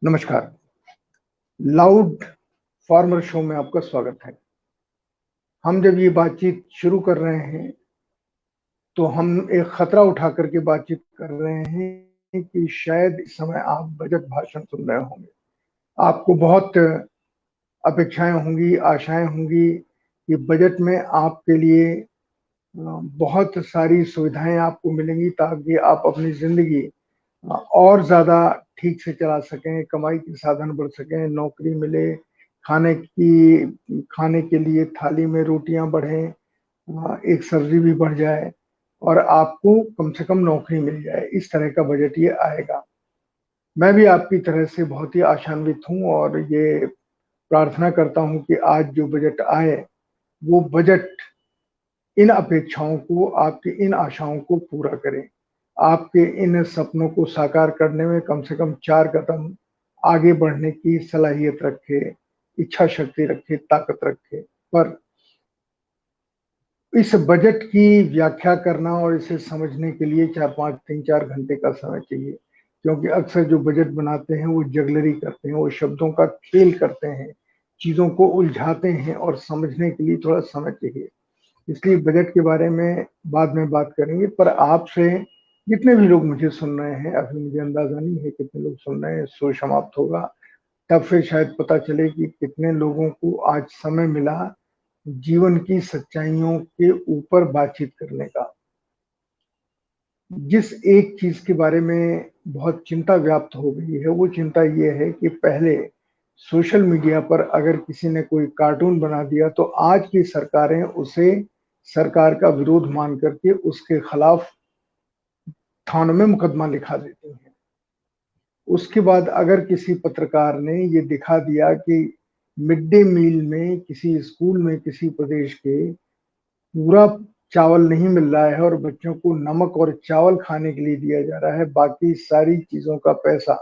नमस्कार। Loud farmer show में आपका स्वागत है। हम जब ये बातचीत शुरू कर रहे हैं तो हम एक खतरा उठा करके बातचीत कर रहे हैं कि शायद इस समय आप बजट भाषण सुन रहे होंगे। आपको बहुत अपेक्षाएं होंगी, आशाएं होंगी कि बजट में आपके लिए बहुत सारी सुविधाएं आपको मिलेंगी ताकि आप अपनी जिंदगी और ज्यादा ठीक से चला सकें, कमाई के साधन बढ़ सकें, नौकरी मिले, खाने के लिए थाली में रोटियां बढ़ें, एक सब्जी भी बढ़ जाए और आपको कम से कम नौकरी मिल जाए। इस तरह का बजट ये आएगा। मैं भी आपकी तरह से बहुत ही आशान्वित हूं और ये प्रार्थना करता हूं कि आज जो बजट आए वो बजट इन अपेक्षाओं को, आपकी इन आशाओं को पूरा करें, आपके इन सपनों को साकार करने में कम से कम 4 कदम आगे बढ़ने की सलाहियत रखे, इच्छा शक्ति रखे, ताकत रखे। पर इस बजट की व्याख्या करना और इसे समझने के लिए 4-5, 3-4 घंटे का समय चाहिए, क्योंकि अक्सर जो बजट बनाते हैं वो जगलरी करते हैं, वो शब्दों का खेल करते हैं, चीजों को उलझाते हैं और समझने के लिए थोड़ा समय चाहिए। इसलिए बजट के बारे में बाद में बात करेंगे। पर आपसे जितने भी लोग मुझे सुन रहे हैं, अभी मुझे अंदाजा नहीं है कितने लोग सुन रहे हैं, शो समाप्त होगा तब फिर शायद पता चले कि कितने लोगों को आज समय मिला जीवन की सच्चाइयों के ऊपर बातचीत करने का। जिस एक चीज के बारे में बहुत चिंता व्याप्त हो गई है वो चिंता ये है कि पहले सोशल मीडिया पर अगर किसी ने कोई कार्टून बना दिया तो आज की सरकारें उसे सरकार का विरोध मान करके उसके खिलाफ थानों में मुकदमा लिखा देती हैं। उसके बाद अगर किसी पत्रकार ने ये दिखा दिया कि मिड डे मील में किसी स्कूल में किसी प्रदेश के पूरा चावल नहीं मिल रहा है और बच्चों को नमक और चावल खाने के लिए दिया जा रहा है, बाकी सारी चीजों का पैसा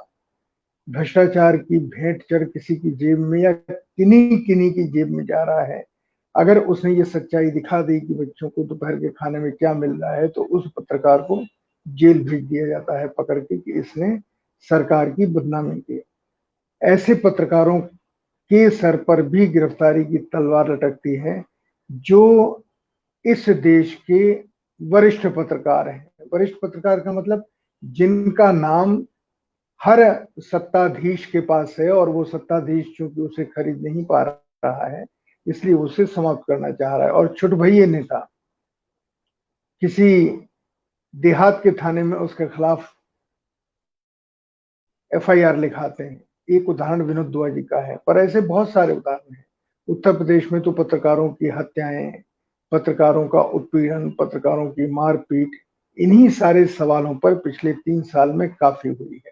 भ्रष्टाचार की भेंट चढ़ किसी की जेब में या किन्हीं किन्हीं की जेब में जा रहा है। अगर उसने ये सच्चाई दिखा दी कि बच्चों को दोपहर के खाने में क्या मिल रहा है तो उस पत्रकार को जेल भेज दिया जाता है पकड़ के कि इसने सरकार की बदनामी की। ऐसे पत्रकारों के सर पर भी गिरफ्तारी की तलवार लटकती है जो इस देश के वरिष्ठ पत्रकार हैं। वरिष्ठ पत्रकार का मतलब जिनका नाम हर सत्ताधीश के पास है और वो सत्ताधीश चूंकि उसे खरीद नहीं पा रहा है इसलिए उसे समाप्त करना चाह रहा है। और छुटभइये नेता किसी देहात के थाने में उसके खिलाफ एफआईआर लिखाते हैं। एक उदाहरण विनोद दुआ जी का है, पर ऐसे बहुत सारे उदाहरण हैं। उत्तर प्रदेश में तो पत्रकारों की हत्याएं, पत्रकारों का उत्पीड़न, पत्रकारों की मारपीट, इन्हीं सारे सवालों पर पिछले 3 साल में काफी हुई है।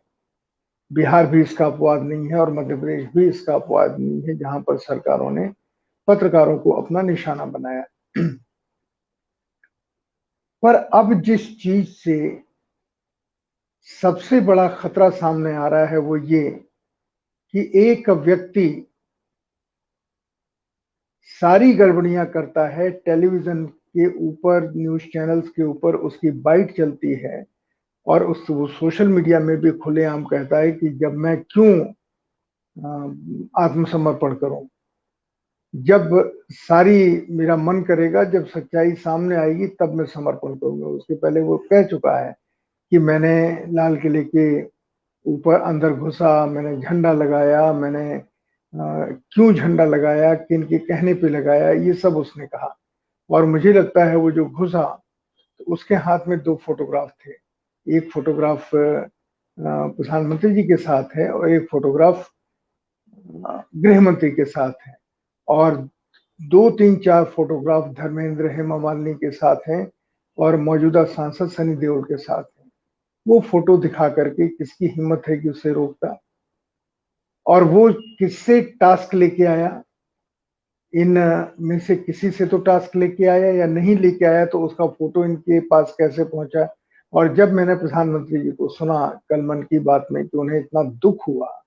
बिहार भी इसका अपवाद नहीं है और मध्य प्रदेश भी इसका अपवाद नहीं है, जहां पर सरकारों ने पत्रकारों को अपना निशाना बनाया। पर अब जिस चीज से सबसे बड़ा खतरा सामने आ रहा है वो ये कि एक व्यक्ति सारी गड़बड़ियां करता है, टेलीविजन के ऊपर, न्यूज चैनल्स के ऊपर उसकी बाइट चलती है और वो सोशल मीडिया में भी खुलेआम कहता है कि जब मैं क्यों आत्मसमर्पण करूं, जब सारी मेरा मन करेगा, जब सच्चाई सामने आएगी तब मैं समर्पण करूंगा। उसके पहले वो कह चुका है कि मैंने लाल किले के ऊपर अंदर घुसा, मैंने झंडा लगाया, मैंने क्यों झंडा लगाया, किन के कहने पे लगाया, ये सब उसने कहा। और मुझे लगता है वो जो घुसा तो उसके हाथ में 2 फोटोग्राफ थे। एक फोटोग्राफ प्रधानमंत्री जी के साथ है और एक फोटोग्राफ गृह मंत्री के साथ है और 2-3-4 फोटोग्राफ धर्मेंद्र, हेमा मालिनी के साथ हैं और मौजूदा सांसद सनी देओल के साथ हैं। वो फोटो दिखा करके किसकी हिम्मत है कि उसे रोकता, और वो किससे टास्क लेके आया, इन में से किसी से तो टास्क लेके आया या नहीं लेके आया, तो उसका फोटो इनके पास कैसे पहुंचा। और जब मैंने प्रधानमंत्री जी को सुना कल मन की बात में कि उन्हें इतना दुख हुआ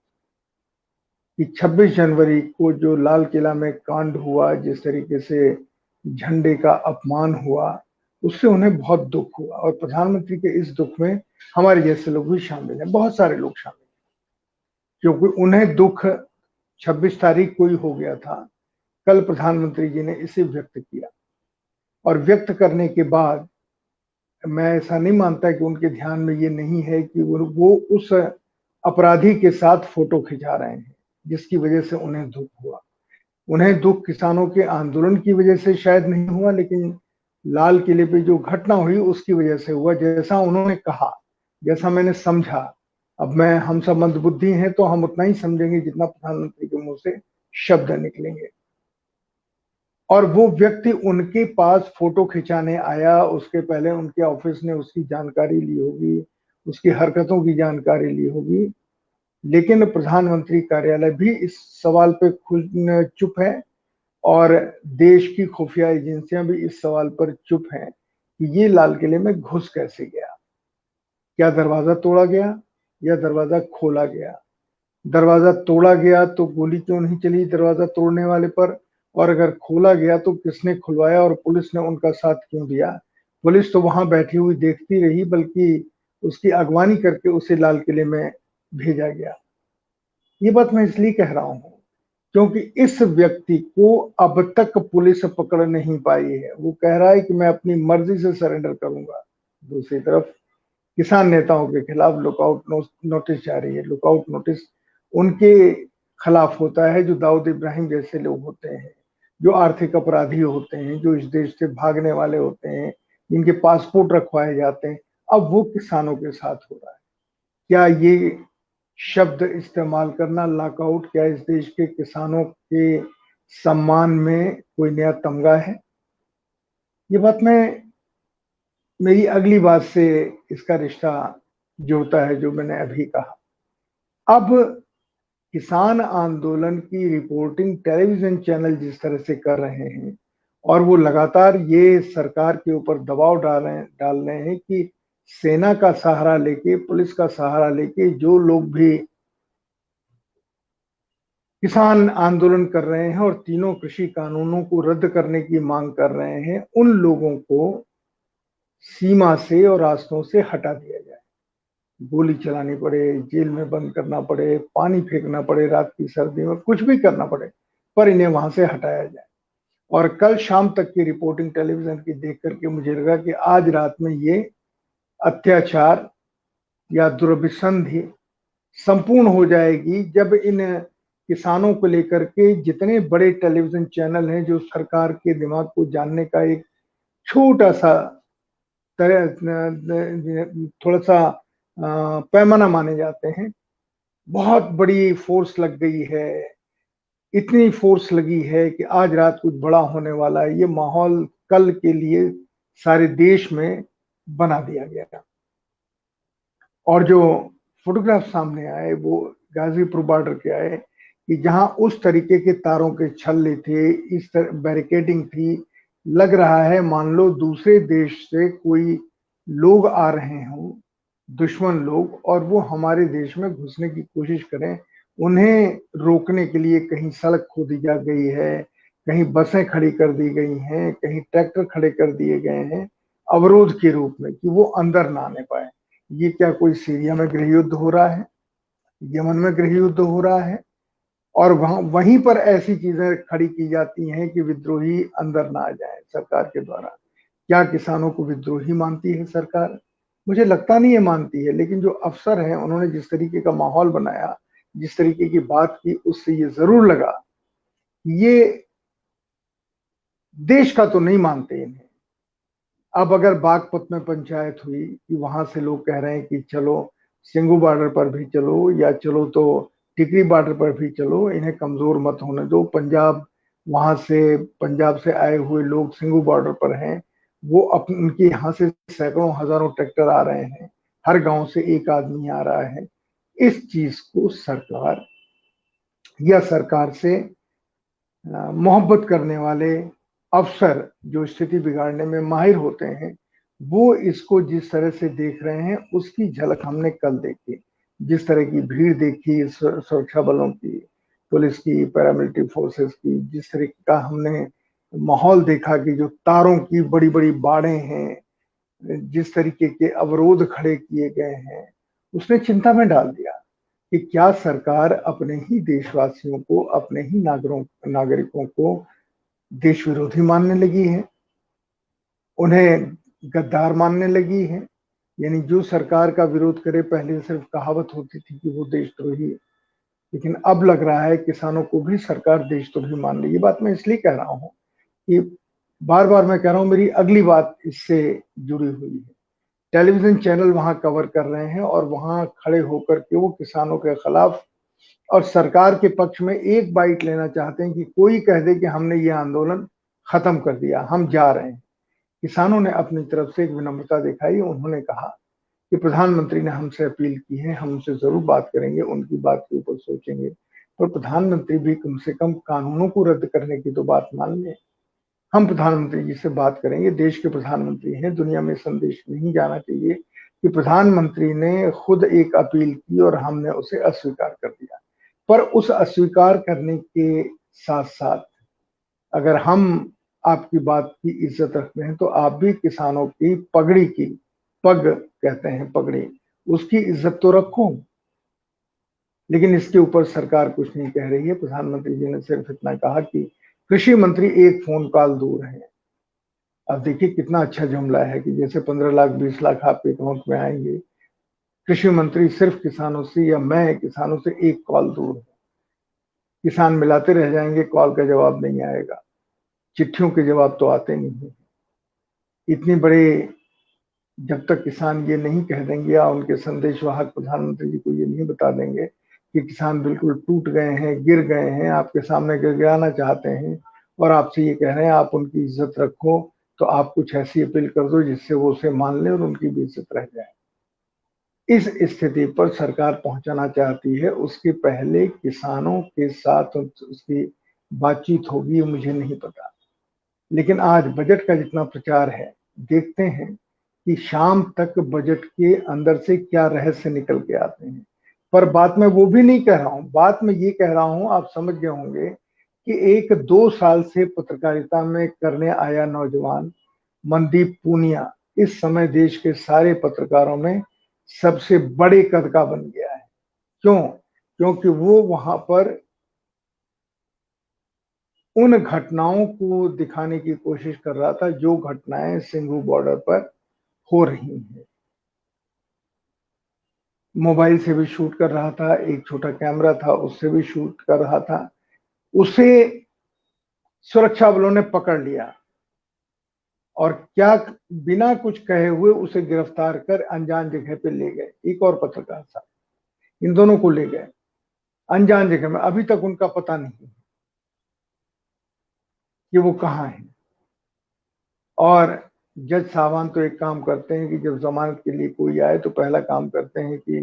कि 26 जनवरी को जो लाल किला में कांड हुआ, जिस तरीके से झंडे का अपमान हुआ, उससे उन्हें बहुत दुख हुआ। और प्रधानमंत्री के इस दुख में हमारे जैसे लोग भी शामिल हैं, बहुत सारे लोग शामिल हैं, क्योंकि उन्हें दुख 26 तारीख को ही हो गया था। कल प्रधानमंत्री जी ने इसे व्यक्त किया और व्यक्त करने के बाद मैं ऐसा नहीं मानता कि उनके ध्यान में ये नहीं है कि वो उस अपराधी के साथ फोटो खिंचा रहे हैं जिसकी वजह से उन्हें दुख हुआ। उन्हें दुख किसानों के आंदोलन की वजह से शायद नहीं हुआ, लेकिन लाल किले पे जो घटना हुई उसकी वजह से हुआ। जैसा उन्होंने कहा, जैसा मैंने समझा, अब मैं हम सब मंदबुद्धि हैं तो हम उतना ही समझेंगे जितना प्रधानमंत्री के मुंह से शब्द निकलेंगे। और वो व्यक्ति उनके पास फोटो खिंचाने आया, उसके पहले उनके ऑफिस ने उसकी जानकारी ली होगी, उसकी हरकतों की जानकारी ली होगी, लेकिन प्रधानमंत्री कार्यालय भी इस सवाल पे खुद चुप है और देश की खुफिया एजेंसियां भी इस सवाल पर चुप हैं कि ये लाल किले में घुस कैसे गया। क्या दरवाजा तोड़ा गया या दरवाजा खोला गया? दरवाजा तोड़ा गया तो गोली क्यों नहीं चली दरवाजा तोड़ने वाले पर? और अगर खोला गया तो किसने खुलवाया और पुलिस ने उनका साथ क्यों दिया? पुलिस तो वहां बैठी हुई देखती रही, बल्कि उसकी अगवानी करके उसे लाल किले में भेजा गया। ये बात मैं इसलिए कह रहा हूं क्योंकि इस व्यक्ति को अब तक पुलिस पकड़ नहीं पाई है। वो कह रहा है कि मैं अपनी मर्जी से सरेंडर करूंगा। दूसरी तरफ किसान नेताओं के खिलाफ लुकआउट नोटिस जारी है। लुकआउट नोटिस उनके खिलाफ होता है जो दाऊद इब्राहिम जैसे लोग होते हैं, जो आर्थिक अपराधी होते हैं, जो इस देश से भागने वाले होते हैं, जिनके पासपोर्ट रखवाए जाते हैं। अब वो किसानों के साथ हो रहा है। क्या ये शब्द इस्तेमाल करना लॉकआउट, क्या इस देश के किसानों के सम्मान में कोई नया तमगा है? ये बात मेरी अगली बात से इसका रिश्ता जोड़ता है जो मैंने अभी कहा। अब किसान आंदोलन की रिपोर्टिंग टेलीविजन चैनल जिस तरह से कर रहे हैं और वो लगातार ये सरकार के ऊपर दबाव डाल रहे हैं कि सेना का सहारा लेके, पुलिस का सहारा लेके जो लोग भी किसान आंदोलन कर रहे हैं और तीनों कृषि कानूनों को रद्द करने की मांग कर रहे हैं, उन लोगों को सीमा से और रास्तों से हटा दिया जाए। गोली चलानी पड़े, जेल में बंद करना पड़े, पानी फेंकना पड़े, रात की सर्दी में कुछ भी करना पड़े, पर इन्हें वहां से हटाया जाए। और कल शाम तक की रिपोर्टिंग टेलीविजन की देख करके मुझे लगा कि आज रात में ये अत्याचार या दुर्विसंधि संपूर्ण हो जाएगी जब इन किसानों को लेकर के जितने बड़े टेलीविजन चैनल हैं जो सरकार के दिमाग को जानने का एक छोटा सा थोड़ा सा पैमाना माने जाते हैं, बहुत बड़ी फोर्स लग गई है। इतनी फोर्स लगी है कि आज रात कुछ बड़ा होने वाला है। ये माहौल कल के लिए सारे देश में बना दिया गया। और जो फोटोग्राफ सामने आए वो गाजीपुर बॉर्डर के आए कि जहां उस तरीके के तारों के छल्ले थे, इस तरह बैरिकेडिंग थी, लग रहा है मान लो दूसरे देश से कोई लोग आ रहे हों, दुश्मन लोग, और वो हमारे देश में घुसने की कोशिश करें। उन्हें रोकने के लिए कहीं सड़क खोदी जा गई है, कहीं बसें खड़ी कर दी गई हैं, कहीं ट्रैक्टर खड़े कर दिए गए हैं अवरोध के रूप में कि वो अंदर ना आने पाए। ये क्या कोई सीरिया में गृह युद्ध हो रहा है, यमन में गृह युद्ध हो रहा है? और वहीं पर ऐसी चीजें खड़ी की जाती हैं कि विद्रोही अंदर ना आ जाए सरकार के द्वारा। क्या किसानों को विद्रोही मानती है सरकार? मुझे लगता नहीं है मानती है, लेकिन जो अफसर हैं उन्होंने जिस तरीके का माहौल बनाया, जिस तरीके की बात की, उससे ये जरूर लगा ये देश का तो नहीं मानते इन्हें। अब अगर बागपत में पंचायत हुई कि वहां से लोग कह रहे हैं कि चलो सिंगू बॉर्डर पर भी चलो, या चलो तो टिकरी बॉर्डर पर भी चलो, इन्हें कमजोर मत होने दो। पंजाब से आए हुए लोग सिंगू बॉर्डर पर हैं, वो उनके यहाँ से सैकड़ों हजारों ट्रैक्टर आ रहे हैं, हर गांव से एक आदमी आ रहा है। इस चीज को सरकार या सरकार से मोहब्बत करने वाले अफसर जो स्थिति बिगाड़ने में माहिर होते हैं, वो इसको जिस तरह से देख रहे हैं उसकी झलक हमने कल देखी। जिस तरह की भीड़ देखी सुरक्षा बलों की, पुलिस की, पैरामिलिट्री फोर्सेस की, जिस तरह का हमने माहौल देखा कि जो तारों की बड़ी बड़ी बाड़ें हैं, जिस तरीके के अवरोध खड़े किए गए हैं, उसने चिंता में डाल दिया। कि क्या सरकार अपने ही देशवासियों को, अपने ही नागरिकों को देश विरोधी मानने लगी है, उन्हें गद्दार मानने लगी है। यानी जो सरकार का विरोध करे, पहले सिर्फ कहावत होती थी कि वो देशद्रोही है, लेकिन अब लग रहा है किसानों को भी सरकार देशद्रोही मान रही है। ये बात मैं इसलिए कह रहा हूं कि बार बार मैं कह रहा हूं, मेरी अगली बात इससे जुड़ी हुई है। टेलीविजन चैनल वहां कवर कर रहे हैं और वहां खड़े होकर के वो किसानों के खिलाफ और सरकार के पक्ष में एक बाइट लेना चाहते हैं कि कोई कह दे कि हमने ये आंदोलन खत्म कर दिया, हम जा रहे हैं। किसानों ने अपनी तरफ से एक विनम्रता दिखाई, उन्होंने कहा कि प्रधानमंत्री ने हमसे अपील की है, हम उनसे जरूर बात करेंगे, उनकी बात के ऊपर सोचेंगे, पर प्रधानमंत्री भी कम से कम कानूनों को रद्द करने की तो बात मान लें। हम प्रधानमंत्री जी से बात करेंगे, देश के प्रधानमंत्री हैं, दुनिया में संदेश नहीं जाना चाहिए कि प्रधानमंत्री ने खुद एक अपील की और हमने उसे अस्वीकार कर दिया। पर उस अस्वीकार करने के साथ साथ अगर हम आपकी बात की इज्जत रखते हैं तो आप भी किसानों की पगड़ी की, पग कहते हैं पगड़ी, उसकी इज्जत तो रखो। लेकिन इसके ऊपर सरकार कुछ नहीं कह रही है। प्रधानमंत्री जी ने सिर्फ इतना कहा कि कृषि मंत्री एक फोन कॉल दूर है। अब देखिए कितना अच्छा जुमला है कि जैसे 15 लाख 20 लाख आपके अकाउंट में आएंगे, कृषि मंत्री सिर्फ किसानों से या मैं किसानों से एक कॉल दूर है। किसान मिलाते रह जाएंगे, कॉल का जवाब नहीं आएगा, चिट्ठियों के जवाब तो आते नहीं है। इतनी बड़े, जब तक किसान ये नहीं कह देंगे या उनके संदेशवाहक प्रधानमंत्री जी को ये नहीं बता देंगे कि किसान बिल्कुल टूट गए हैं, गिर गए हैं, आपके सामने गिड़गिड़ाना चाहते हैं और आपसे ये कह रहे हैं आप उनकी इज्जत रखो, तो आप कुछ ऐसी अपील कर दो जिससे वो उसे मान ले और उनकी भी इज्जत रह जाए। इस स्थिति पर सरकार पहुंचाना चाहती है, उसके पहले किसानों के साथ उसकी बातचीत होगी मुझे नहीं पता। लेकिन आज बजट का जितना प्रचार है, देखते हैं कि शाम तक बजट के अंदर से क्या रहस्य निकल के आते हैं। पर बात मैं वो भी नहीं कह रहा हूं, बात मैं ये कह रहा हूं, आप समझ गए होंगे कि एक 2 साल से पत्रकारिता में करने आया नौजवान मनदीप पूनिया इस समय देश के सारे पत्रकारों में सबसे बड़े कद का बन गया है। क्यों? क्योंकि वो वहां पर उन घटनाओं को दिखाने की कोशिश कर रहा था जो घटनाएं सिंघू बॉर्डर पर हो रही हैं। मोबाइल से भी शूट कर रहा था, एक छोटा कैमरा था उससे भी शूट कर रहा था। उसे सुरक्षा बलों ने पकड़ लिया और क्या, बिना कुछ कहे हुए उसे गिरफ्तार कर अनजान जगह पे ले गए। एक और पत्रकार था, इन दोनों को ले गए अनजान जगह में। अभी तक उनका पता नहीं कि वो कहाँ है। और जज साहबान तो एक काम करते हैं कि जब जमानत के लिए कोई आए तो पहला काम करते हैं कि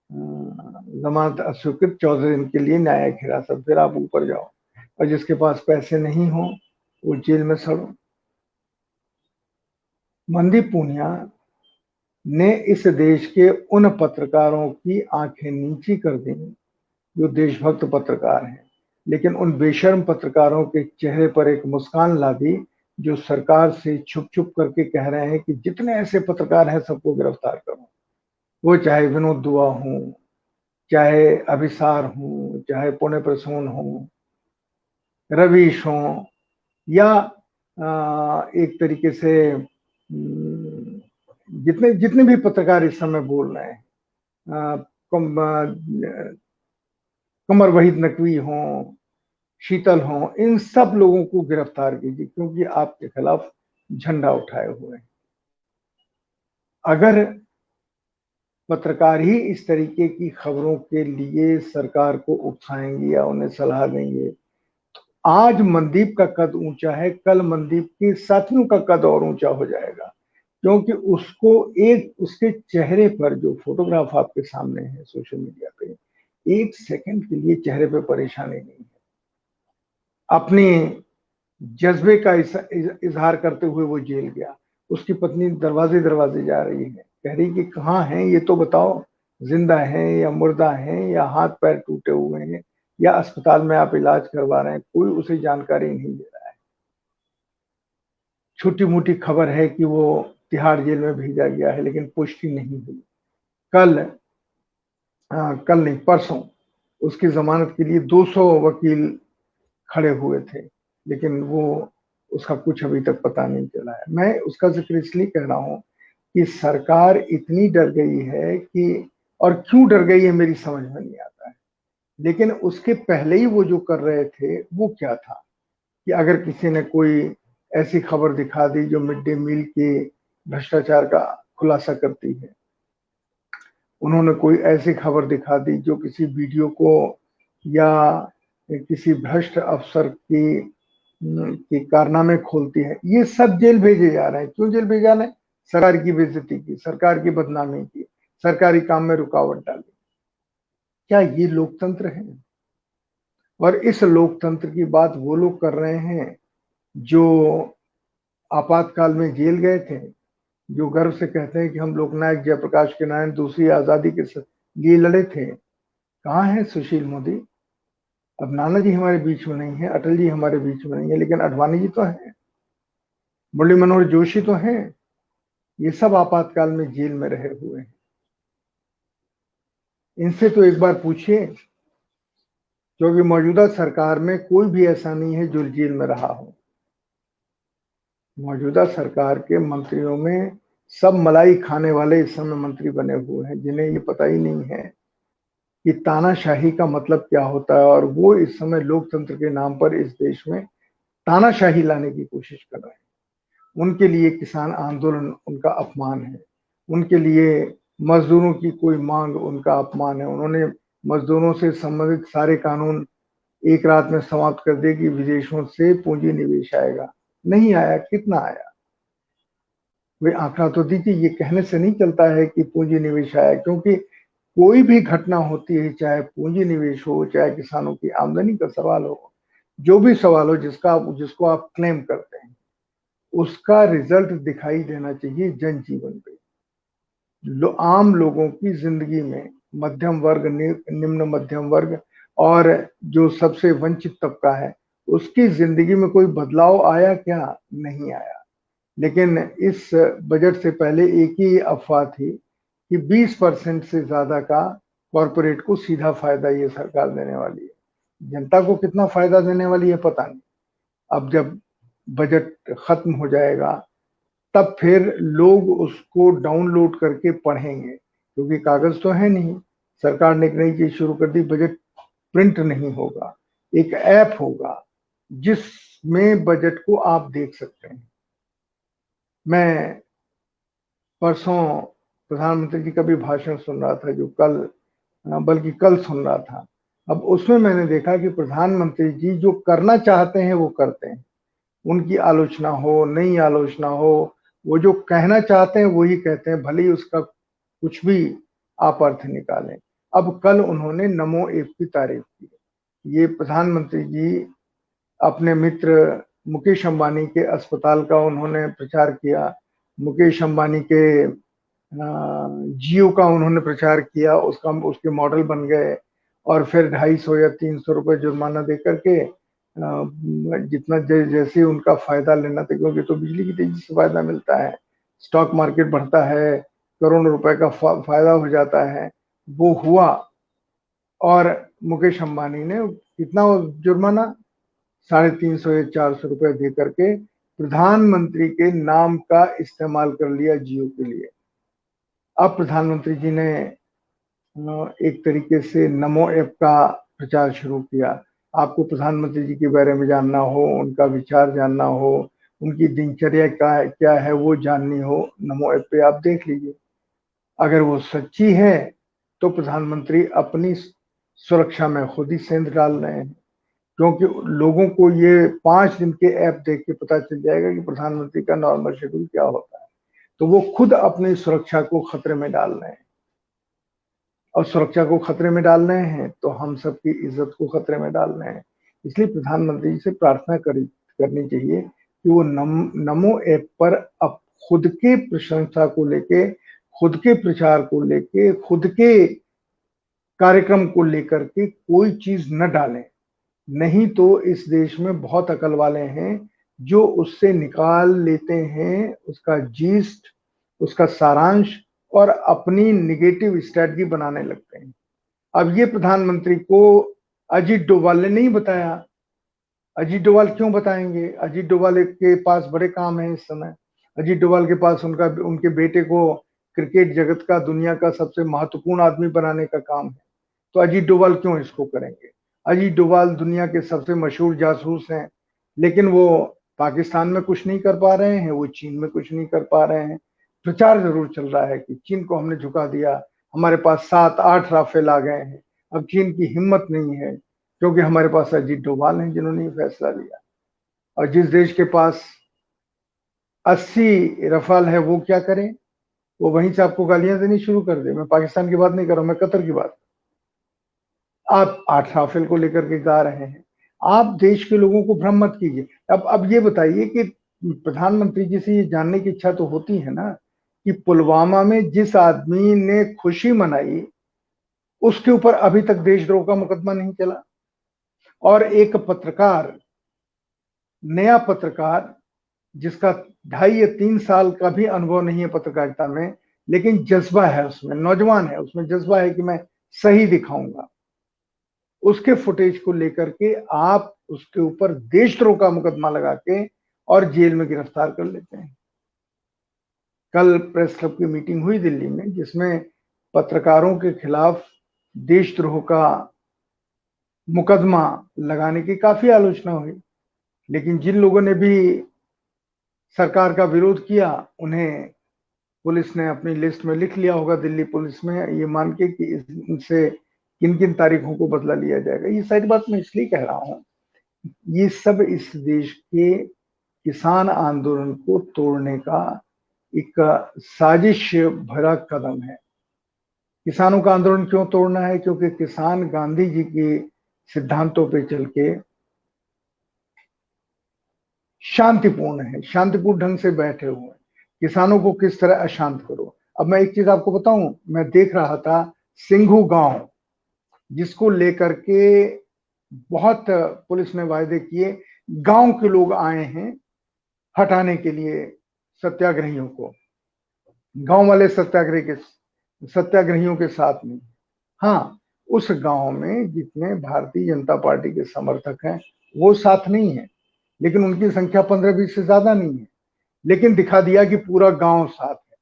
जमानत अस्वीकृत 14 दिन के लिए न्यायिक हिरासत, फिर आप ऊपर जाओ, और जिसके पास पैसे नहीं हो वो जेल में सड़ो। मनदीप पूनिया ने इस देश के उन पत्रकारों की आंखें नीची कर दी जो देशभक्त पत्रकार हैं, लेकिन उन बेशर्म पत्रकारों के चेहरे पर एक मुस्कान ला दी जो सरकार से छुप छुप करके कह रहे हैं कि जितने ऐसे पत्रकार हैं सबको गिरफ्तार करो। वो चाहे विनोद दुआ हो, चाहे अभिसार हो, चाहे पुण्य प्रसून हो, रवीश हो, या एक तरीके से जितने जितने भी पत्रकार इस समय बोल रहे हैं, कमर वहीद नकवी हो, शीतल हो, इन सब लोगों को गिरफ्तार कीजिए क्योंकि आपके खिलाफ झंडा उठाए हुए हैं। अगर पत्रकार ही इस तरीके की खबरों के लिए सरकार को उकसाएंगे या उन्हें सलाह देंगे, आज मनदीप का कद ऊंचा है, कल मनदीप के साथियों का कद और ऊंचा हो जाएगा। क्योंकि उसको एक, उसके चेहरे पर जो फोटोग्राफ आपके सामने है सोशल मीडिया पे, एक सेकंड के लिए चेहरे पे परेशानी नहीं है। अपने जज्बे का इजहार करते हुए वो जेल गया। उसकी पत्नी दरवाजे दरवाजे जा रही है, कह रही कि कहाँ हैं ये तो बताओ, जिंदा हैं या मुर्दा हैं या हाथ पैर टूटे हुए हैं या अस्पताल में आप इलाज करवा रहे हैं, कोई उसे जानकारी नहीं दे रहा है। छोटी मोटी खबर है कि वो तिहाड़ जेल में भेजा गया है, लेकिन पुष्टि नहीं हुई। कल कल नहीं परसों उसकी जमानत के लिए 200 वकील खड़े हुए थे, लेकिन वो उसका कुछ अभी तक पता नहीं चला है। मैं उसका जिक्र इसलिए कह रहा हूँ कि सरकार इतनी डर गई है कि, और क्यों डर गई है मेरी समझ में नहीं आता है। लेकिन उसके पहले ही वो जो कर रहे थे वो क्या था कि अगर किसी ने कोई ऐसी खबर दिखा दी जो मिड डे मील के भ्रष्टाचार का खुलासा करती है, उन्होंने कोई ऐसी खबर दिखा दी जो किसी वीडियो को या किसी भ्रष्ट अफसर की कारनामे खोलती है, ये सब जेल भेजे जा रहे हैं। क्यों जेल भेजे जा रहे हैं? सरकार की बेइज्जती की, सरकार की बदनामी की, सरकारी काम में रुकावट डाली। क्या ये लोकतंत्र है? और इस लोकतंत्र की बात वो लोग कर रहे हैं जो आपातकाल में जेल गए थे, जो गर्व से कहते हैं कि हम लोकनायक जयप्रकाश के नारायण दूसरी आजादी के लिए लड़े थे। कहाँ है सुशील मोदी? अब नाना जी हमारे बीच में नहीं है, अटल जी हमारे बीच में नहीं है, लेकिन अडवाणी जी तो हैं, मुरली मनोहर जोशी तो हैं। ये सब आपातकाल में जेल में रहे हुए हैं। इनसे तो एक बार पूछिए, क्योंकि मौजूदा सरकार में कोई भी ऐसा नहीं है जो जेल में रहा हो। मौजूदा सरकार के मंत्रियों में सब मलाई खाने वाले इस समय मंत्री बने हुए हैं, जिन्हें ये पता ही नहीं है कि तानाशाही का मतलब क्या होता है, और वो इस समय लोकतंत्र के नाम पर इस देश में तानाशाही लाने की कोशिश कर रहे हैं। उनके लिए किसान आंदोलन उनका अपमान है, उनके लिए मजदूरों की कोई मांग उनका अपमान है। उन्होंने मजदूरों से संबंधित सारे कानून एक रात में समाप्त कर दिए कि विदेशों से पूंजी निवेश आएगा। नहीं आया। कितना आया? वे आंकड़ा तो दीजिए। ये कहने से नहीं चलता है कि पूंजी निवेश आया, क्योंकि कोई भी घटना होती है, चाहे पूंजी निवेश हो, चाहे किसानों की आमदनी का सवाल हो, जो भी सवाल हो जिसको आप क्लेम करते हैं, उसका रिजल्ट दिखाई देना चाहिए जनजीवन पे, आम लोगों की जिंदगी में। मध्यम वर्ग, निम्न मध्यम वर्ग और जो सबसे वंचित तबका है, उसकी जिंदगी में कोई बदलाव आया क्या? नहीं आया। लेकिन इस बजट से पहले एक ही अफवाह थी कि 20% से ज्यादा का कॉरपोरेट को सीधा फायदा ये सरकार देने वाली है। जनता को कितना फायदा देने वाली है पता नहीं। अब जब बजट खत्म हो जाएगा तब फिर लोग उसको डाउनलोड करके पढ़ेंगे, क्योंकि कागज तो है नहीं। सरकार ने एक नई चीज शुरू कर दी, बजट प्रिंट नहीं होगा, एक ऐप होगा जिसमें बजट को आप देख सकते हैं। मैं परसों प्रधानमंत्री जी का भी भाषण सुन रहा था, जो बल्कि कल सुन रहा था। अब उसमें मैंने देखा कि प्रधानमंत्री जी जो करना चाहते हैं वो करते हैं। उनकी आलोचना हो, नई आलोचना हो, वो जो कहना चाहते हैं वही कहते हैं, भले ही उसका कुछ भी आप अर्थ निकालें। अब कल उन्होंने नमो ऐप की तारीफ की। ये प्रधानमंत्री जी अपने मित्र मुकेश अंबानी के अस्पताल का उन्होंने प्रचार किया, मुकेश अंबानी के जियो का उन्होंने प्रचार किया, उसके मॉडल बन गए, और फिर 250 या 300 रुपए जुर्माना दे करके जितना जैसे उनका फायदा लेना था, क्योंकि तो बिजली की तेजी से फायदा मिलता है, स्टॉक मार्केट बढ़ता है, करोड़ों रुपए का फायदा हो जाता है, वो हुआ। और मुकेश अंबानी ने कितना जुर्माना, 350 या 400 रुपए दे करके प्रधानमंत्री के नाम का इस्तेमाल कर लिया जियो के लिए। अब प्रधानमंत्री जी ने एक तरीके से नमो ऐप का प्रचार शुरू किया। आपको प्रधानमंत्री जी के बारे में जानना हो, उनका विचार जानना हो, उनकी दिनचर्या क्या है वो जाननी हो, नमो ऐप पे आप देख लीजिए। अगर वो सच्ची है तो प्रधानमंत्री अपनी सुरक्षा में खुद ही सेंध डाल रहे हैं, क्योंकि लोगों को ये 5 दिन के ऐप देख के पता चल जाएगा कि प्रधानमंत्री का नॉर्मल शेड्यूल क्या होता है, तो वो खुद अपनी सुरक्षा को खतरे में डाल रहे हैं। और सुरक्षा को खतरे में डाल रहे हैं तो हम सबकी इज्जत को खतरे में डाल रहे हैं। इसलिए प्रधानमंत्री जी से प्रार्थना करनी चाहिए कि वो नमो ऐप पर अब खुद के प्रशंसा को लेके, खुद के प्रचार को लेके, खुद के कार्यक्रम को लेकर के कोई चीज न डालें। नहीं तो इस देश में बहुत अकल वाले हैं जो उससे निकाल लेते हैं उसका जीस्ट, उसका सारांश, और अपनी निगेटिव स्ट्रेटजी बनाने लगते हैं। अब ये प्रधानमंत्री को अजीत डोभाल ने नहीं बताया। अजीत डोभाल क्यों बताएंगे? अजीत डोभाल के पास बड़े काम है इस समय। अजीत डोभाल के पास उनके बेटे को क्रिकेट जगत का, दुनिया का सबसे महत्वपूर्ण आदमी बनाने का काम है। तो अजीत डोभाल क्यों इसको करेंगे? अजीत डोभाल दुनिया के सबसे मशहूर जासूस हैं, लेकिन वो पाकिस्तान में कुछ नहीं कर पा रहे हैं, वो चीन में कुछ नहीं कर पा रहे हैं। प्रचार जरूर चल रहा है कि चीन को हमने झुका दिया, हमारे पास 7-8 राफेल आ गए हैं। अब चीन की हिम्मत नहीं है, क्योंकि हमारे पास अजीत डोभाल हैं जिन्होंने ये फैसला लिया। और जिस देश के पास 80 रफाल है, वो क्या करें? वो वहीं से आपको गालियां देनी शुरू कर दे। मैं पाकिस्तान की बात नहीं कर रहा हूं, मैं कतर की बात। आप 8 राफेल को लेकर के गा रहे हैं। आप देश के लोगों को भ्रम मत कीजिए। अब ये बताइए कि प्रधानमंत्री जी से ये जानने की इच्छा तो होती है ना कि पुलवामा में जिस आदमी ने खुशी मनाई, उसके ऊपर अभी तक देशद्रोह का मुकदमा नहीं चला। और एक पत्रकार, नया पत्रकार, जिसका 2.5 या 3 साल का भी अनुभव नहीं है पत्रकारिता में, लेकिन जज्बा है उसमें, नौजवान है, उसमें जज्बा है कि मैं सही दिखाऊंगा, उसके फुटेज को लेकर के आप उसके ऊपर देशद्रोह का मुकदमा लगा के और जेल में गिरफ्तार कर लेते हैं। कल प्रेस क्लब की मीटिंग हुई दिल्ली में, जिसमें पत्रकारों के खिलाफ देशद्रोह का मुकदमा लगाने की काफी आलोचना हुई। लेकिन जिन लोगों ने भी सरकार का विरोध किया, उन्हें पुलिस ने अपनी लिस्ट में लिख लिया होगा, दिल्ली पुलिस में, ये मान के कि इनसे किन किन तारीखों को बदला लिया जाएगा। ये सारी बात मैं इसलिए कह रहा हूं, ये सब इस देश के किसान आंदोलन को तोड़ने का एक साजिश भरा कदम है। किसानों का आंदोलन क्यों तोड़ना है? क्योंकि किसान गांधी जी के सिद्धांतों पे चल के शांतिपूर्ण है, शांतिपूर्ण ढंग से बैठे हुए हैं। किसानों को किस तरह अशांत करो। अब मैं एक चीज आपको बताऊं, मैं देख रहा था सिंघू गांव, जिसको लेकर के बहुत पुलिस ने वायदे किए, गांव के लोग आए हैं हटाने के लिए सत्याग्रहियों को। गांव वाले सत्याग्रहियों के साथ में। हाँ, उस गांव में जितने भारतीय जनता पार्टी के समर्थक हैं, वो साथ नहीं है, लेकिन उनकी संख्या 15-20 से ज्यादा नहीं है, लेकिन दिखा दिया कि पूरा गांव साथ है।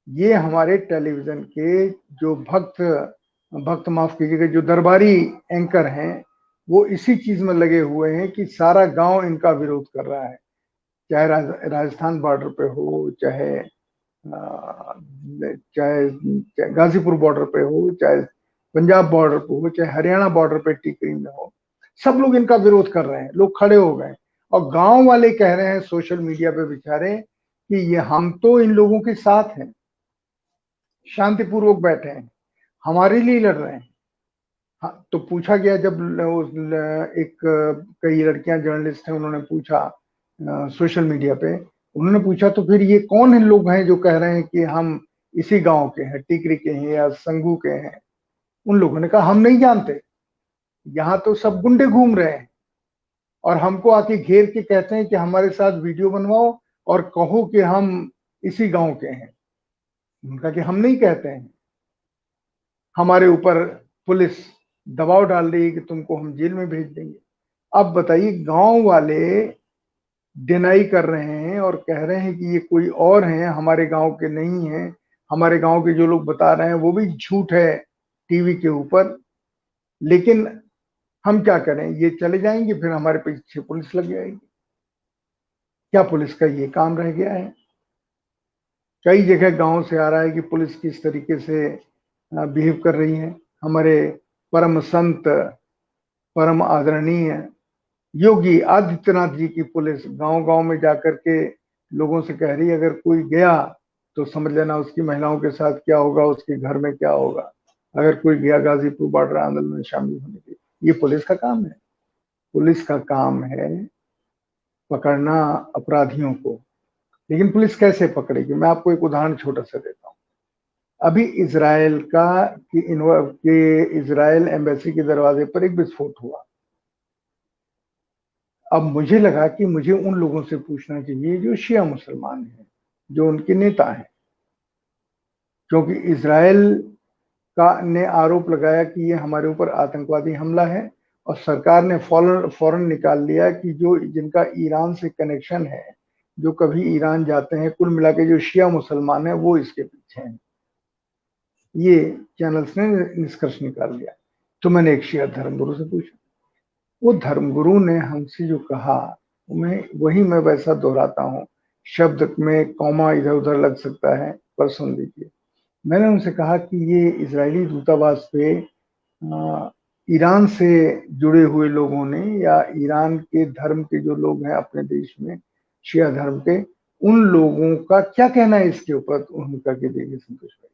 ये हमारे टेलीविजन के जो भक्त माफ कीजिएगा, जो दरबारी एंकर हैं, वो इसी चीज में लगे हुए हैं कि सारा गांव इनका विरोध कर रहा है। चाहे राजस्थान बॉर्डर पे हो, चाहे चाहे गाजीपुर बॉर्डर पे हो, चाहे पंजाब बॉर्डर पे हो, चाहे हरियाणा बॉर्डर पे टिकरी में हो, सब लोग इनका विरोध कर रहे हैं। लोग खड़े हो गए और गांव वाले कह रहे हैं सोशल मीडिया पे बेचारे कि ये हम तो इन लोगों के साथ हैं, शांतिपूर्वक बैठे हैं, हमारे लिए लड़ रहे हैं। हाँ, तो पूछा गया जब एक कई लड़कियां जर्नलिस्ट हैं, उन्होंने पूछा सोशल मीडिया पे, उन्होंने पूछा तो फिर ये कौन है लोग हैं जो कह रहे हैं कि हम इसी गांव के हैं, टिकरी के हैं या संगू के हैं? उन लोगों ने कहा हम नहीं जानते, यहाँ तो सब गुंडे घूम रहे हैं और हमको आके घेर के कहते हैं कि हमारे साथ वीडियो बनवाओ और कहो कि हम इसी गांव के हैं। उनका कि हम नहीं कहते हैं, हमारे ऊपर पुलिस दबाव डाल रही है कि तुमको हम जेल में भेज देंगे। अब बताइए, गांव वाले डिनाई कर रहे हैं और कह रहे हैं कि ये कोई और हैं, हमारे गांव के नहीं हैं, हमारे गांव के जो लोग बता रहे हैं वो भी झूठ है टीवी के ऊपर। लेकिन हम क्या करें, ये चले जाएंगे, फिर हमारे पीछे पुलिस लग जाएगी। क्या पुलिस का ये काम रह गया है? कई जगह गांव से आ रहा है कि पुलिस किस तरीके से बिहेव कर रही है। हमारे परम संत, परम आदरणीय योगी आदित्यनाथ जी की पुलिस गांव गांव में जाकर के लोगों से कह रही है अगर कोई गया तो समझ लेना उसकी महिलाओं के साथ क्या होगा, उसके घर में क्या होगा, अगर कोई गया गाजीपुर बॉर्डर आंदोलन में शामिल होने के लिए। ये पुलिस का काम है। पुलिस का काम है पकड़ना अपराधियों को। लेकिन पुलिस कैसे पकड़ेगी? मैं आपको एक उदाहरण छोटा सा देता हूँ। अभी इजराइल इजराइल एम्बेसी के दरवाजे पर एक विस्फोट हुआ। अब मुझे लगा कि मुझे उन लोगों से पूछना चाहिए जो शिया मुसलमान हैं, जो उनके नेता हैं, क्योंकि इजराइल का ने आरोप लगाया कि ये हमारे ऊपर आतंकवादी हमला है, और सरकार ने फौरन निकाल लिया कि जो जिनका ईरान से कनेक्शन है, जो कभी ईरान जाते हैं, कुल मिला के जो शिया मुसलमान है वो इसके पीछे हैं। ये चैनल्स ने निष्कर्ष निकाल लिया। तो मैंने एक शिया धर्मगुरु से पूछा, वो धर्मगुरु ने हमसे जो कहा वही मैं वैसा दोहराता हूँ, शब्द में कॉमा इधर उधर लग सकता है, पर सुन लीजिए। मैंने उनसे कहा कि ये इजरायली दूतावास पे ईरान से जुड़े हुए लोगों ने या ईरान के धर्म के जो लोग हैं अपने देश में शिया धर्म के, उन लोगों का क्या कहना है इसके ऊपर। तो उनका कि देखिए संतोष भाई,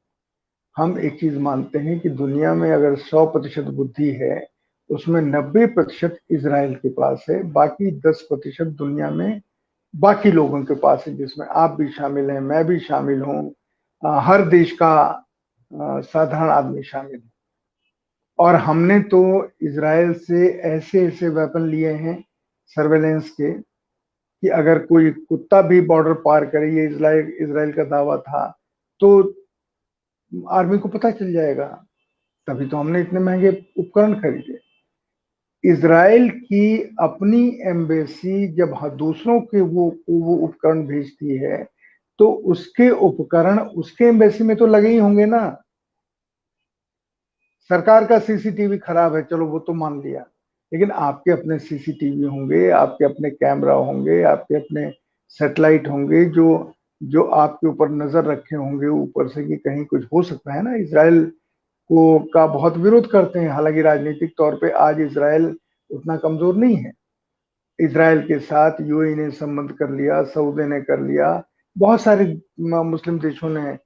हम एक चीज मानते हैं कि दुनिया में अगर 100% बुद्धि है, उसमें 90% इजराइल के पास है, बाकी 10% दुनिया में बाकी लोगों के पास है, जिसमें आप भी शामिल हैं, मैं भी शामिल हूँ, हर देश का साधारण आदमी शामिल है। और हमने तो इजराइल से ऐसे ऐसे वेपन लिए हैं सर्वेलेंस के कि अगर कोई कुत्ता भी बॉर्डर पार करे, ये इजराइल का दावा था, तो आर्मी को पता चल जाएगा। तभी तो हमने इतने महंगे उपकरण खरीदे। इजराइल की अपनी एम्बेसी जब दूसरों के वो उपकरण भेजती है, तो उसके उपकरण उसके एम्बेसी में तो लगे ही होंगे ना। सरकार का सीसीटीवी खराब है, चलो वो तो मान लिया, लेकिन आपके अपने सीसीटीवी होंगे, आपके अपने कैमरा होंगे, आपके अपने सैटेलाइट होंगे, जो जो आपके ऊपर नजर रखे होंगे ऊपर से कि कहीं कुछ हो सकता है ना। इजराइल को का बहुत विरोध करते हैं, हालांकि राजनीतिक तौर पे आज इजराइल उतना कमजोर नहीं है। इजराइल के साथ यूएई ने संबंध कर लिया, सऊदी ने कर लिया, बहुत सारे मुस्लिम देशों ने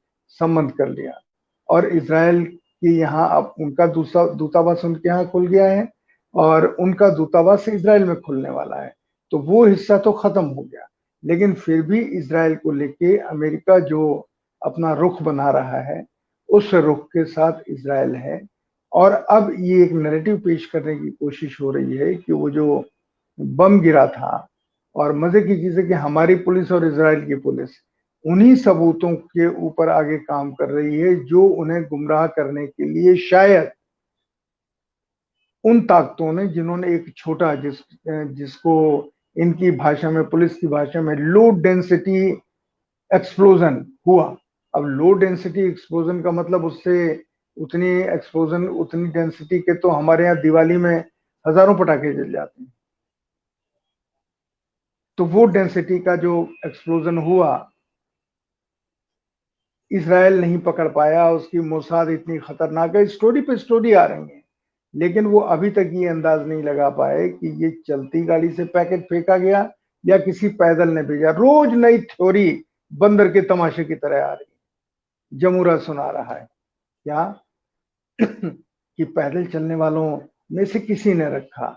संबंध कर लिया, और इजराइल के यहाँ अब उनका दूसरा दूतावास उनके यहाँ खुल गया है, और उनका दूतावास इजराइल में खुलने वाला है। तो वो हिस्सा तो खत्म हो गया, लेकिन फिर भी इजराइल को लेके अमेरिका जो अपना रुख बना रहा है, उस रुख के साथ इजराइल है। और अब ये एक नैरेटिव पेश करने की कोशिश हो रही है कि वो जो बम गिरा था, और मजे की चीज है कि हमारी पुलिस और इजराइल की पुलिस उन्हीं सबूतों के ऊपर आगे काम कर रही है जो उन्हें गुमराह करने के लिए शायद उन ताकतों ने, जिन्होंने एक छोटा जिसको इनकी भाषा में, पुलिस की भाषा में लो डेंसिटी एक्सप्लोजन हुआ। अब लो डेंसिटी एक्सप्लोजन का मतलब उससे उतनी एक्सप्लोजन, उतनी डेंसिटी के तो हमारे यहाँ दिवाली में हजारों पटाखे जल जाते हैं। तो वो डेंसिटी का जो एक्सप्लोजन हुआ, इजराइल नहीं पकड़ पाया। उसकी मोसाद इतनी खतरनाक है, स्टोरी पे स्टोरी आ रही है, लेकिन वो अभी तक ये अंदाज नहीं लगा पाए कि ये चलती गाड़ी से पैकेट फेंका गया या किसी पैदल ने भेजा। रोज नई थ्योरी बंदर के तमाशे की तरह आ रही है। जमूरा सुना रहा है क्या कि पैदल चलने वालों में से किसी ने रखा,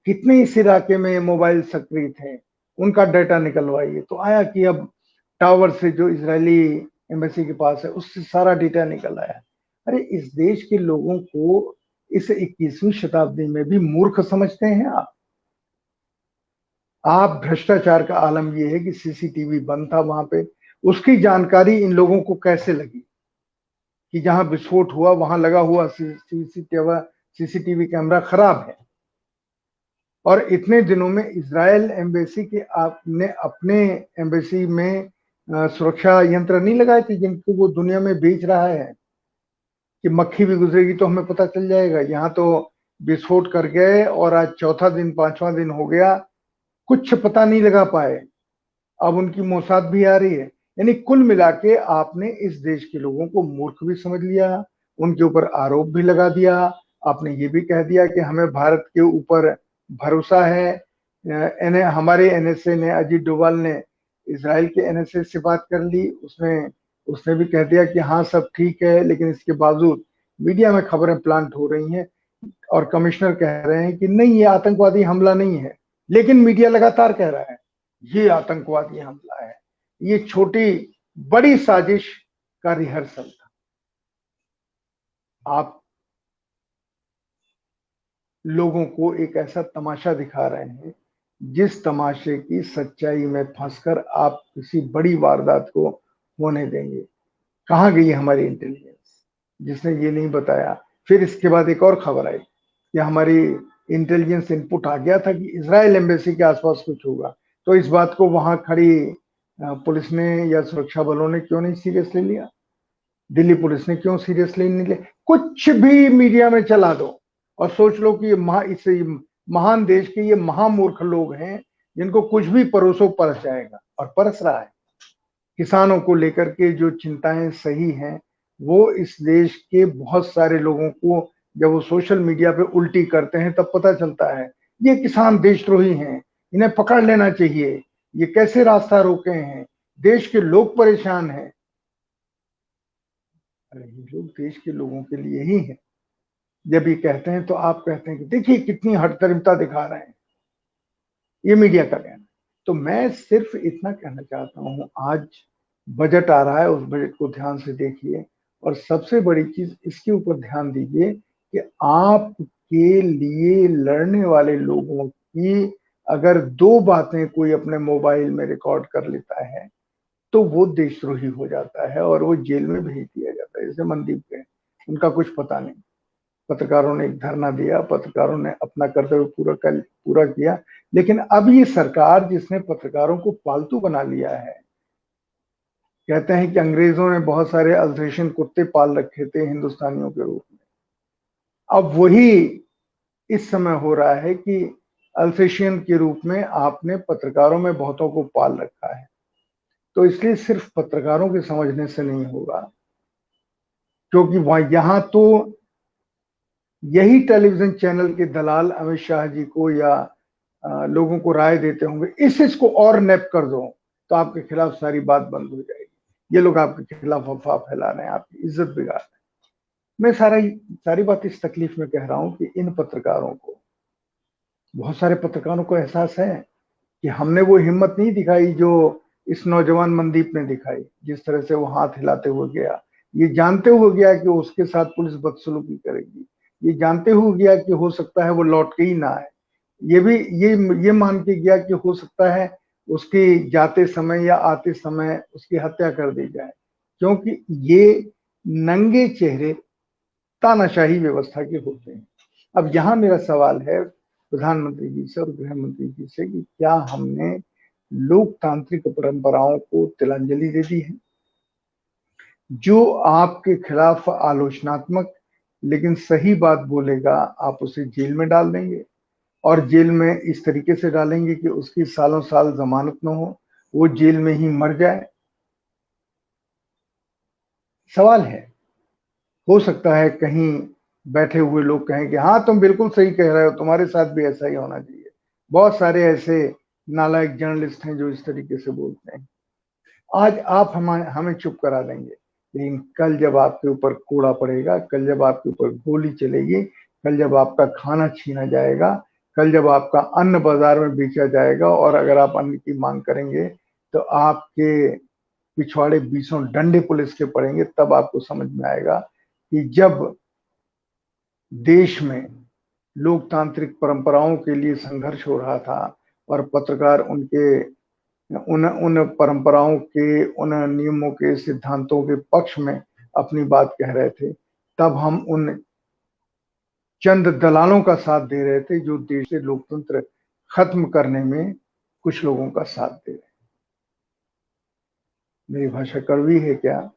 कितने इस इलाके में मोबाइल सक्रिय थे, उनका डाटा निकलवाइए। तो आया कि अब टावर से जो इजरायली एम्बेसी के पास है उससे सारा डेटा निकल आया। अरे इस देश के लोगों को इस 21वीं शताब्दी में भी मूर्ख समझते हैं आप। भ्रष्टाचार का आलम यह है कि सीसीटीवी बंद था वहां पे, उसकी जानकारी इन लोगों को कैसे लगी कि जहां विस्फोट हुआ वहां लगा हुआ सीसीटीवी कैमरा खराब है। और इतने दिनों में इजराइल एम्बेसी के आपने अपने एम्बेसी में सुरक्षा यंत्र नहीं लगाए थे जिनको वो दुनिया में बेच रहा है कि मक्खी भी गुजरेगी तो हमें पता चल जाएगा। यहाँ तो विस्फोट कर गए और आज चौथा दिन, पांचवा दिन हो गया, कुछ पता नहीं लगा पाए। अब उनकी मोसाद भी आ रही है। यानी कुल मिला के आपने इस देश के लोगों को मूर्ख भी समझ लिया, उनके ऊपर आरोप भी लगा दिया। आपने ये भी कह दिया कि हमें भारत के ऊपर भरोसा है। हमारे एनएसए ने, अजीत डोभाल ने इसराइल के एनएसए से बात कर ली, उसने उसने भी कह दिया कि हाँ सब ठीक है, लेकिन इसके बावजूद मीडिया में खबरें प्लांट हो रही हैं और कमिश्नर कह रहे हैं कि नहीं ये आतंकवादी हमला नहीं है, लेकिन मीडिया लगातार कह रहा है ये आतंकवादी हमला है। ये छोटी बड़ी साजिश का रिहर्सल था। आप लोगों को एक ऐसा तमाशा दिखा रहे हैं जिस तमाशे की सच्चाई में फंसकर आप किसी बड़ी वारदात को होने देंगे। कहां गई हमारी इंटेलिजेंस? जिसने ये नहीं बताया। फिर इसके बाद एक और खबर आई कि हमारी इंटेलिजेंस इनपुट आ गया था कि इजराइल एम्बेसी के आसपास कुछ होगा। तो इस बात को वहां खड़ी पुलिस ने या सुरक्षा बलों ने क्यों नहीं सीरियसली लिया? दिल्ली पुलिस ने क्यों सीरियसली नहीं लिया? कुछ भी मीडिया में चला दो और सोच लो कि इस महान देश के ये महामूर्ख लोग हैं जिनको कुछ भी परोसो परस जाएगा, और परस रहा है। किसानों को लेकर के जो चिंताएं सही हैं, वो इस देश के बहुत सारे लोगों को जब वो सोशल मीडिया पे उल्टी करते हैं तब पता चलता है ये किसान देशद्रोही हैं, इन्हें पकड़ लेना चाहिए, ये कैसे रास्ता रोके हैं, देश के लोग परेशान हैं। अरे ये लोग देश के लोगों के लिए ही हैं। जब ये कहते हैं तो आप कहते हैं कि देखिए कितनी हठधर्मिता दिखा रहे हैं, ये मीडिया का कहना। तो मैं सिर्फ इतना कहना चाहता हूँ, आज बजट आ रहा है, उस बजट को ध्यान से देखिए और सबसे बड़ी चीज इसके ऊपर ध्यान दीजिए कि आपके लिए लड़ने वाले लोगों की अगर 2 बातें कोई अपने मोबाइल में रिकॉर्ड कर लेता है तो वो देशद्रोही हो जाता है और वो जेल में भेज दिया जाता है। जैसे मनदीप के, उनका कुछ पता नहीं, पत्रकारों ने एक धरना दिया, पत्रकारों ने अपना कर्तव्य पूरा किया, लेकिन अब ये सरकार जिसने पत्रकारों को पालतू बना लिया है, कहते हैं कि अंग्रेजों ने बहुत सारे अल्सेशियन कुत्ते पाल रखे थे हिंदुस्तानियों के रूप में, अब वही इस समय हो रहा है कि अल्सेशियन के रूप में आपने पत्रकारों में बहुतों को पाल रखा है। तो इसलिए सिर्फ पत्रकारों के समझने से नहीं होगा, क्योंकि वहां यहां तो यही टेलीविजन चैनल के दलाल अमित शाह जी को या लोगों को राय देते होंगे इसको और नैप कर दो तो आपके खिलाफ सारी बात बंद हो जाएगी। ये लोग आपके खिलाफ अफवाह फैला रहे हैं, आपकी इज्जत बिगाड़ रहे हैं। मैं सारी बात इस तकलीफ में कह रहा हूं कि इन पत्रकारों को, बहुत सारे पत्रकारों को एहसास है कि हमने वो हिम्मत नहीं दिखाई जो इस नौजवान मनदीप ने दिखाई, जिस तरह से वो हाथ हिलाते हुए गया, ये जानते हुए गया कि उसके साथ पुलिस बदसलूकी करेगी, ये जानते हुए गया कि हो सकता है वो लौट के ही ना आए, ये भी ये मान के गया कि हो सकता है उसकी जाते समय या आते समय उसकी हत्या कर दी जाए, क्योंकि ये नंगे चेहरे तानाशाही व्यवस्था के होते हैं। अब यहाँ मेरा सवाल है प्रधानमंत्री जी से और गृह मंत्री जी से कि क्या हमने लोकतांत्रिक परंपराओं को तिलांजलि दे दी है? जो आपके खिलाफ आलोचनात्मक लेकिन सही बात बोलेगा आप उसे जेल में डाल देंगे, और जेल में इस तरीके से डालेंगे कि उसकी सालों साल जमानत न हो, वो जेल में ही मर जाए। सवाल है, हो सकता है कहीं बैठे हुए लोग कहें कि हाँ तुम बिल्कुल सही कह रहे हो, तुम्हारे साथ भी ऐसा ही होना चाहिए। बहुत सारे ऐसे नालायक जर्नलिस्ट हैं जो इस तरीके से बोलते हैं। आज आप हमें चुप करा देंगे, लेकिन कल जब आपके ऊपर कोड़ा पड़ेगा, कल जब आपके ऊपर गोली चलेगी, कल जब आपका खाना छीना जाएगा, कल जब आपका अन्न बाजार में बेचा जाएगा और अगर आप अन्न की मांग करेंगे तो आपके पिछवाड़े बीसों डंडे पुलिस के पड़ेंगे, तब आपको समझ में आएगा कि जब देश में लोकतांत्रिक परंपराओं के लिए संघर्ष हो रहा था और पत्रकार उन परंपराओं के, उन नियमों के, सिद्धांतों के पक्ष में अपनी बात कह रहे थे, तब हम उन चंद दलालों का साथ दे रहे थे जो देश से लोकतंत्र खत्म करने में कुछ लोगों का साथ दे रहे हैं। मेरी भाषा कड़वी है क्या?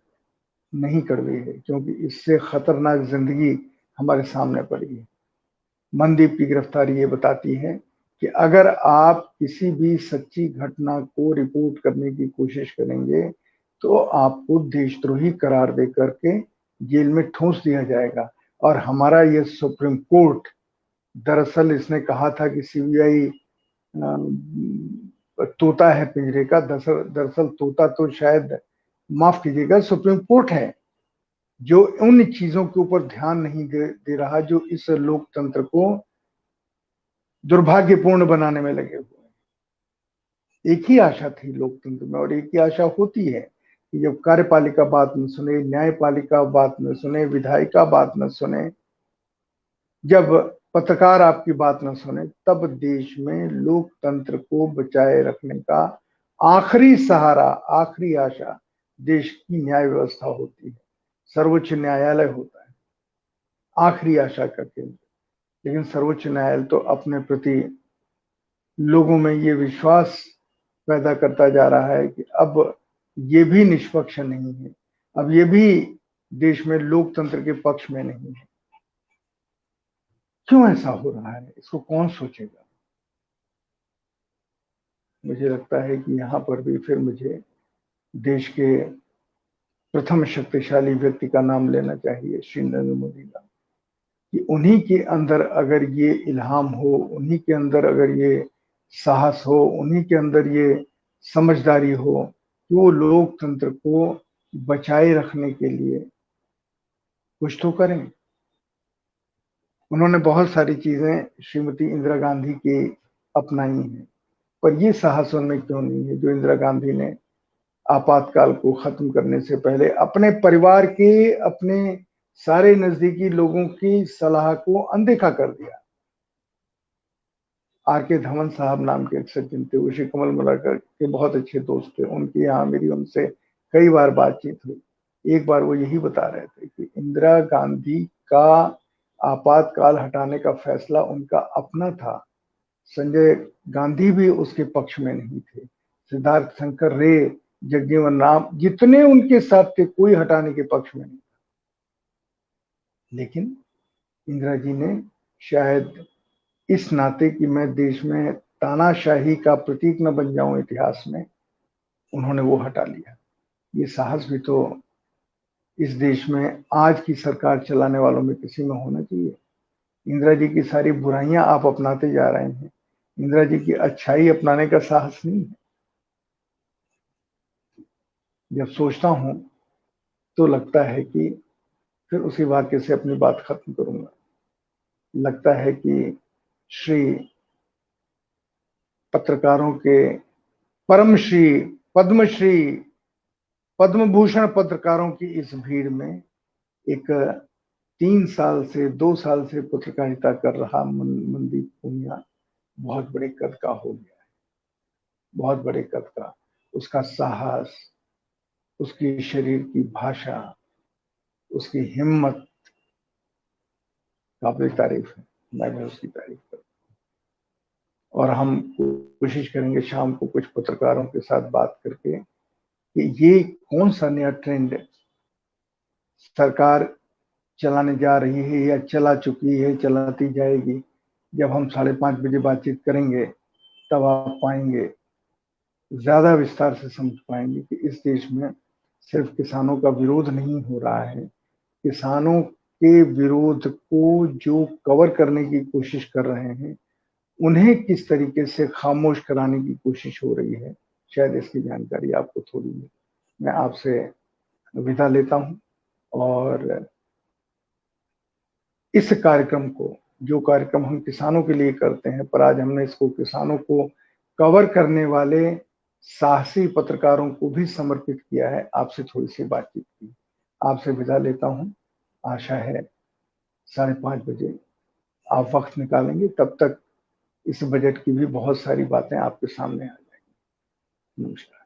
नहीं कड़वी है, क्योंकि इससे खतरनाक जिंदगी हमारे सामने पड़ी है। मनदीप की गिरफ्तारी ये बताती है कि अगर आप किसी भी सच्ची घटना को रिपोर्ट करने की कोशिश करेंगे तो आपको देशद्रोही करार दे करके जेल में ठूंस दिया जाएगा। और हमारा ये सुप्रीम कोर्ट, दरअसल इसने कहा था कि सीबीआई तोता है पिंजरे का, दरअसल तोता तो शायद, माफ कीजिएगा, सुप्रीम कोर्ट है जो उन चीजों के ऊपर ध्यान नहीं दे रहा जो इस लोकतंत्र को दुर्भाग्यपूर्ण बनाने में लगे हुए हैं। एक ही आशा थी लोकतंत्र में और एक ही आशा होती है कि जब कार्यपालिका बात न सुने, न्यायपालिका बात न सुने, विधायिका बात न सुने, जब पत्रकार आपकी बात न सुने, तब देश में लोकतंत्र को बचाए रखने का आखिरी सहारा, आखिरी आशा देश की न्याय व्यवस्था होती है। सर्वोच्च न्यायालय होता है, आखिरी आशा का केंद्र। लेकिन सर्वोच्च न्यायालय तो अपने प्रति लोगों में ये विश्वास पैदा करता जा रहा है कि अब ये भी निष्पक्ष नहीं है, अब ये भी देश में लोकतंत्र के पक्ष में नहीं है। क्यों ऐसा हो रहा है, इसको कौन सोचेगा? मुझे लगता है कि यहाँ पर भी फिर मुझे देश के प्रथम शक्तिशाली व्यक्ति का नाम लेना चाहिए, श्री नरेंद्र मोदी का, कि उन्हीं के अंदर अगर ये इल्हाम हो, उन्हीं के अंदर अगर ये साहस हो, उन्हीं के अंदर ये समझदारी हो कि वो लोकतंत्र को बचाए रखने के लिए कुछ तो करें। उन्होंने बहुत सारी चीजें श्रीमती इंदिरा गांधी की अपनाई हैं, पर ये साहस उनमें क्यों नहीं है जो इंदिरा गांधी ने आपातकाल को खत्म करने से पहले अपने परिवार के, अपने सारे नजदीकी लोगों की सलाह को अनदेखा कर दिया। आर के धवन साहब नाम के एक सज्जन थे, उसी कमल मलाकर के बहुत अच्छे दोस्त थे, उनके यहाँ मेरी उनसे कई बार बातचीत हुई। एक बार वो यही बता रहे थे कि इंदिरा गांधी का आपातकाल हटाने का फैसला उनका अपना था, संजय गांधी भी उसके पक्ष में नहीं थे, सिद्धार्थ शंकर रे, जगजीवन राम, जितने उनके साथ थे, कोई हटाने के पक्ष में नहीं। लेकिन इंदिरा जी ने शायद इस नाते कि मैं देश में तानाशाही का प्रतीक न बन जाऊं इतिहास में, उन्होंने वो हटा लिया। ये साहस भी तो इस देश में आज की सरकार चलाने वालों में किसी में होना चाहिए। इंदिरा जी की सारी बुराइयां आप अपनाते जा रहे हैं, इंदिरा जी की अच्छाई अपनाने का साहस नहीं है। जब सोचता हूं तो लगता है कि फिर उसी वाक्य से अपनी बात खत्म करूंगा। लगता है कि श्री पत्रकारों के परमश्री, पद्मश्री, पद्म भूषण पत्रकारों की इस भीड़ में एक 3 साल से 2 साल से पत्रकारिता कर रहा मनदीप पूनिया बहुत बड़े कद का हो गया है, बहुत बड़े कद का। उसका साहस, उसकी शरीर की भाषा, उसकी हिम्मत काबिल तारीफ है। मैं भी उसकी तारीफ करता हूँ। और हम कोशिश करेंगे शाम को कुछ पत्रकारों के साथ बात करके कि ये कौन सा नया ट्रेंड सरकार चलाने जा रही है या चला चुकी है, चलाती जाएगी। जब हम 5:30 बजे बातचीत करेंगे तब आप पाएंगे, ज्यादा विस्तार से समझ पाएंगे कि इस देश में सिर्फ किसानों का विरोध नहीं हो रहा है, किसानों के विरोध को जो कवर करने की कोशिश कर रहे हैं, उन्हें किस तरीके से खामोश कराने की कोशिश हो रही है। शायद इसकी जानकारी आपको थोड़ी है। मैं आपसे विदा लेता हूं और इस कार्यक्रम को, जो कार्यक्रम हम किसानों के लिए करते हैं, पर आज हमने इसको किसानों को कवर करने वाले साहसी पत्रकारों को भी समर्पित किया है। आपसे थोड़ी सी बातचीत की, आपसे विदा लेता हूं। आशा है 5:30 बजे आप वक्त निकालेंगे, तब तक इस बजट की भी बहुत सारी बातें आपके सामने आ जाएंगी। नमस्कार।